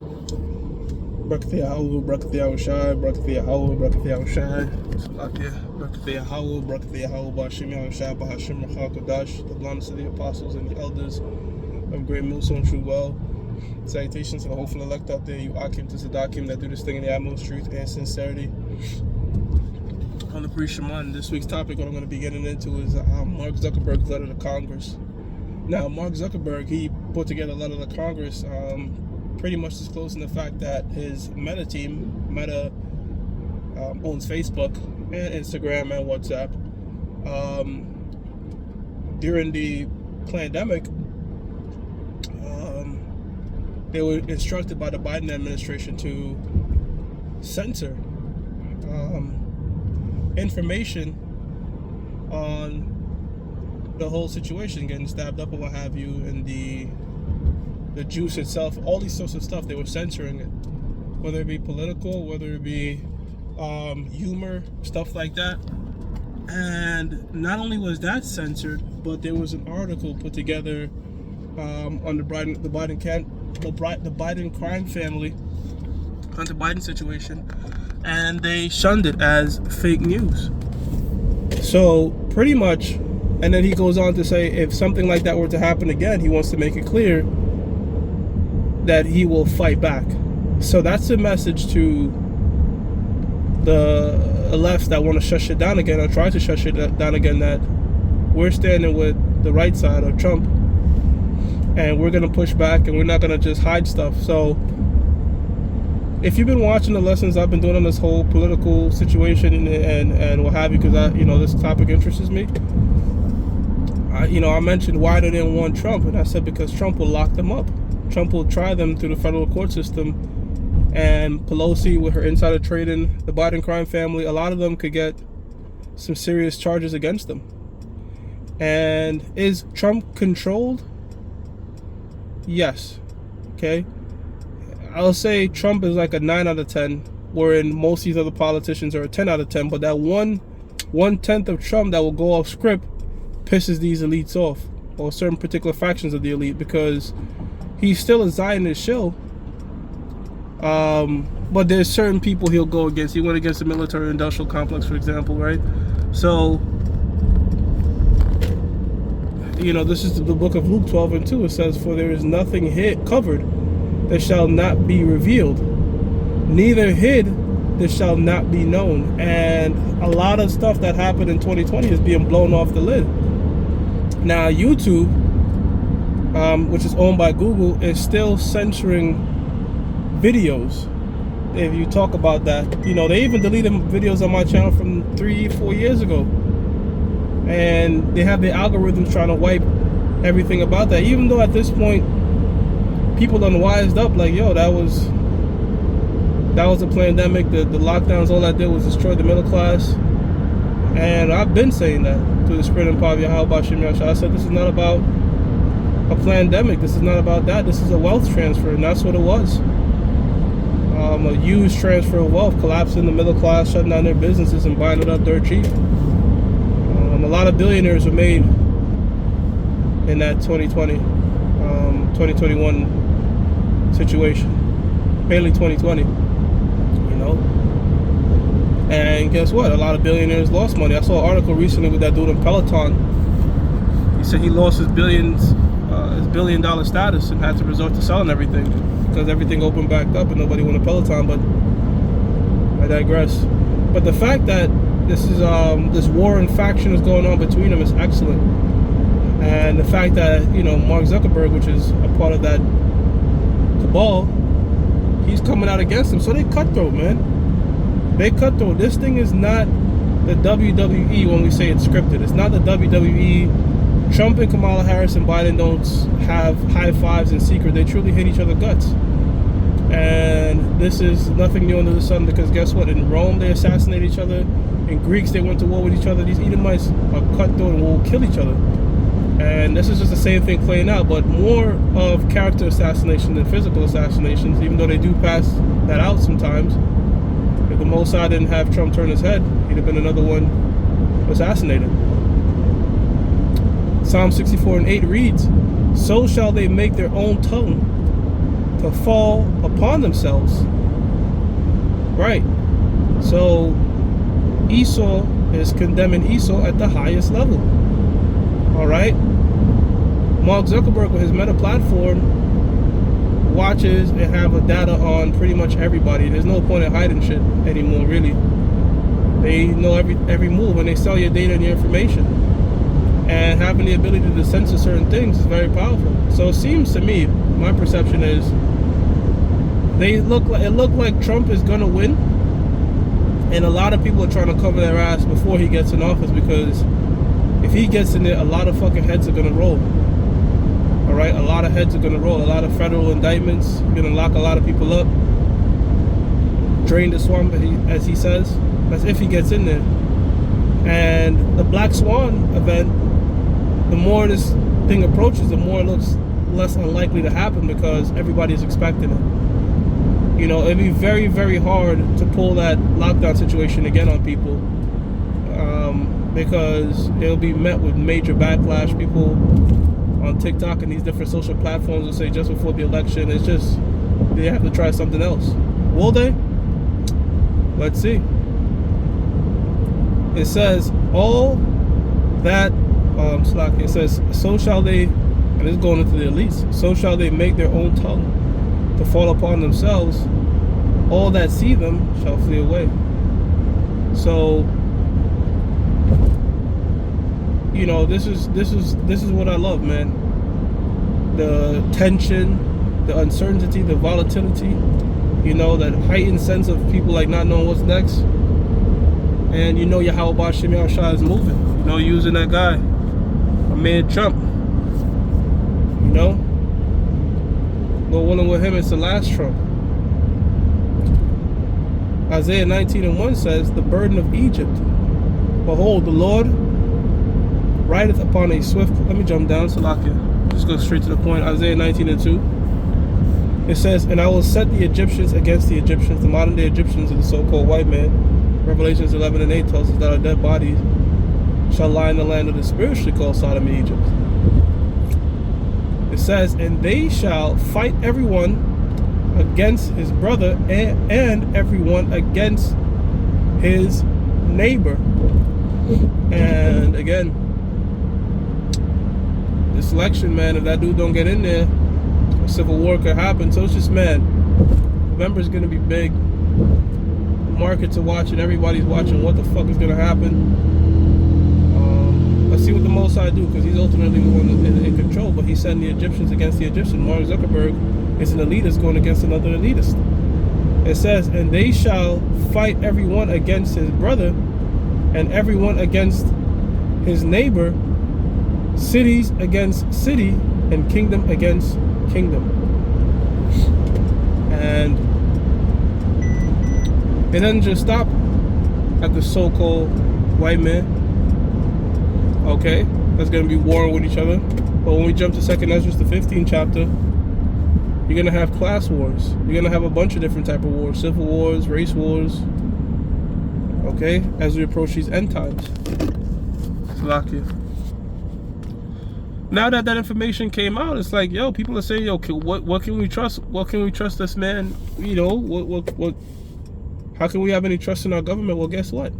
Brakthia Hawu, Brakthia Shai, Brakthia Hawu, Brakthia Shai, Salakia, Brakthia Hawu, Brakthia Hawu, Bashim Shai, Bahashim Kodash, the blondest of the apostles and the elders of Great Millstone True Well. Salutations to the hopeful elect out there, you Akim to Sadakim that do this thing in the utmost truth and sincerity. On the pre-Shaman, this week's topic, what I'm going to be getting into is Mark Zuckerberg's letter to Congress. Now, Mark Zuckerberg, he put together a letter to Congress, pretty much disclosing the fact that his Meta team, owns Facebook and Instagram and WhatsApp. During the pandemic, they were instructed by the Biden administration to censor information on the whole situation, getting stabbed up or what have you, and the juice itself, all these sorts of stuff. They were censoring it, whether it be political, whether it be humor, stuff like that. And not only was that censored, but there was an article put together on the Biden crime family, Hunter Biden situation, and they shunned it as fake news. So pretty much, and then he goes on to say if something like that were to happen again, he wants to make it clear that he will fight back. So that's a message to the lefts that want to shut shit down again, or try to shut shit down again, that we're standing with the right side of Trump, and we're going to push back, and we're not going to just hide stuff. So if you've been watching the lessons I've been doing on this whole political situation and what have you, because this topic interests me. I mentioned why they didn't want Trump, and I said because Trump will lock them up. Trump will try them through the federal court system, and Pelosi with her insider trading, the Biden crime family, a lot of them could get some serious charges against them. And is Trump controlled? Yes. Okay. I'll say Trump is like a 9 out of 10, wherein most of these other politicians are a 10 out of 10. But that one-tenth of Trump that will go off script pisses these elites off, or certain particular factions of the elite, because he's still a Zionist shill. But there's certain people he'll go against. He went against the military-industrial complex, for example, right? So, this is the book of Luke 12:2. It says, "For there is nothing covered that shall not be revealed, neither hid that shall not be known." And a lot of stuff that happened in 2020 is being blown off the lid. Now, YouTube, which is owned by Google, is still censoring videos. If you talk about that, they even deleted videos on my channel from 3-4 years ago, and they have their algorithms trying to wipe everything about that. Even though at this point, people done wised up, like, yo, that was a pandemic. The lockdowns, all that did was destroy the middle class. And I've been saying that through the spirit and power of Yahweh Shem Yahshua. I said this is not about a pandemic. This is not about that. This is a wealth transfer, and that's what it was. A huge transfer of wealth, collapsing the middle class, shutting down their businesses and buying it up dirt cheap. A lot of billionaires were made in that 2021 situation. Barely 2020, And guess what? A lot of billionaires lost money. I saw an article recently with that dude in Peloton. He said he lost his billion-dollar status and had to resort to selling everything because everything opened back up and nobody wanted Peloton. But I digress. But the fact that this war and faction is going on between them is excellent. And the fact that, Mark Zuckerberg, which is a part of that cabal, he's coming out against them. So they cutthroat, man. They cutthroat. This thing is not the WWE when we say it's scripted. It's not the WWE. Trump and Kamala Harris and Biden don't have high fives in secret. They truly hate each other's guts. And this is nothing new under the sun, because guess what? In Rome, they assassinated each other. In Greeks, they went to war with each other. These Edomites are cutthroat and will kill each other. And this is just the same thing playing out, but more of character assassination than physical assassinations, even though they do pass that out sometimes. If the Mossad didn't have Trump turn his head, he'd have been another one assassinated. Psalm 64:8 reads, "So shall they make their own tongue to fall upon themselves. Right. So Esau is condemning Esau at the highest level. All right. Mark Zuckerberg with his Meta platform watches and have a data on pretty much everybody. There's no point in hiding shit anymore, really. They know every move, and they sell your data and your information. And having the ability to censor certain things is very powerful. So it seems to me, my perception is, it looked like Trump is gonna win, and a lot of people are trying to cover their ass before he gets in office, because if he gets in there, a lot of fucking heads are gonna roll. All right, a lot of heads are gonna roll. A lot of federal indictments, gonna lock a lot of people up, drain the swamp, as he says. That's if he gets in there. And the Black Swan event, the more this thing approaches, the more it looks less unlikely to happen, because everybody's expecting it. You know, it'd be very, very hard to pull that lockdown situation again on people, because it'll be met with major backlash. People on TikTok and these different social platforms will say just before the election, it's just, they have to try something else. Will they? Let's see. It says, all that, it says, so shall they, and it's going into the elites, so shall they make their own tongue to fall upon themselves. All that see them shall flee away. So, you know, this is what I love, man. The tension, the uncertainty, the volatility, you know, that heightened sense of people like not knowing what's next. And you know Yahweh Shem Yahushua is moving, you know, using that guy, Ahmed Trump. You know, Lord willing with him, it's the last Trump. Isaiah 19:1 says, the burden of Egypt, behold, the Lord rideth upon a swift. Let me jump down, Salakia. Just go straight to the point. Isaiah 19:2. It says, and I will set the Egyptians against the Egyptians. The modern day Egyptians are the so-called white man. Revelations 11:8 tells us that our dead bodies shall lie in the land of the spiritually called Sodom and Egypt. It says, and they shall fight everyone against his brother, and everyone against his neighbor. And again, this election, man, if that dude don't get in there, a civil war could happen. So it's just, man, November's gonna be big. The markets are watching, everybody's watching what the fuck is gonna happen. Let's see what the Most High do, because he's ultimately the one in control. But he's sending the Egyptians against the Egyptians. Mark Zuckerberg is an elitist going against another elitist. It says, and they shall fight everyone against his brother, and everyone against his neighbor, cities against city, and kingdom against kingdom. And it doesn't just stop at the so-called white man. Okay, that's going to be warring with each other. But when we jump to 2nd Ezra, the 15th chapter, you're going to have class wars. You're going to have a bunch of different type of wars. Civil wars, race wars. Okay, as we approach these end times. Salakia. Now that information came out, it's like, yo, people are saying, yo, what can we trust? What can we trust this man? You know, what? How can we have any trust in our government? Well, guess what?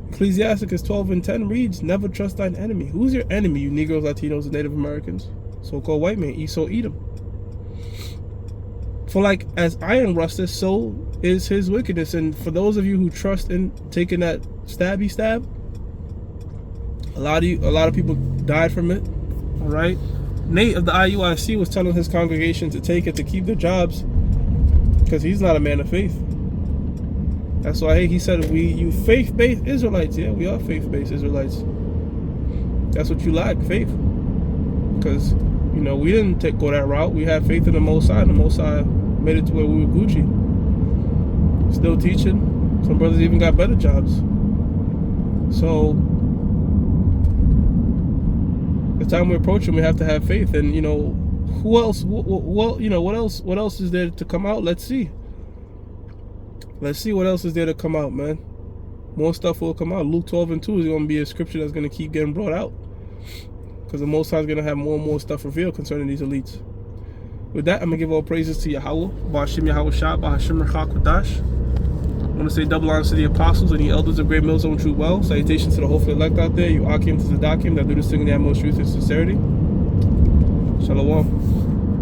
Ecclesiasticus 12:10 reads, never trust thine enemy. Who's your enemy, you Negroes, Latinos, and Native Americans? So-called white man, Esau, Edom. For like as iron rusteth, so is his wickedness. And for those of you who trust in taking that stabby stab, a lot of people died from it. All right. Nate of the IUIC was telling his congregation to take it to keep their jobs, because he's not a man of faith. That's why he said, you faith-based Israelites. Yeah, we are faith-based Israelites. That's what you lack, faith. Because, you know, we didn't go that route. We had faith in the Most High. The Most High made it to where we were Gucci. Still teaching. Some brothers even got better jobs. So, the time we're approaching, we have to have faith. And, you know, who else? Well, you know, what else is there to come out? Let's see. Let's see what else is there to come out, man. More stuff will come out. Luke 12:2 is going to be a scripture that's going to keep getting brought out, because the Most High is going to have more and more stuff revealed concerning these elites. With that, I'm going to give all praises to Yahweh, Ba'ashim Yahweh Shah, Ba'ashim Rechak Kodash. I want to say double honors to the apostles and the elders of Great Millzone True Well. Salutations to the hopeful elect out there, you Akim to Zadakim, that do this thing in the utmost truth and sincerity. Shalom.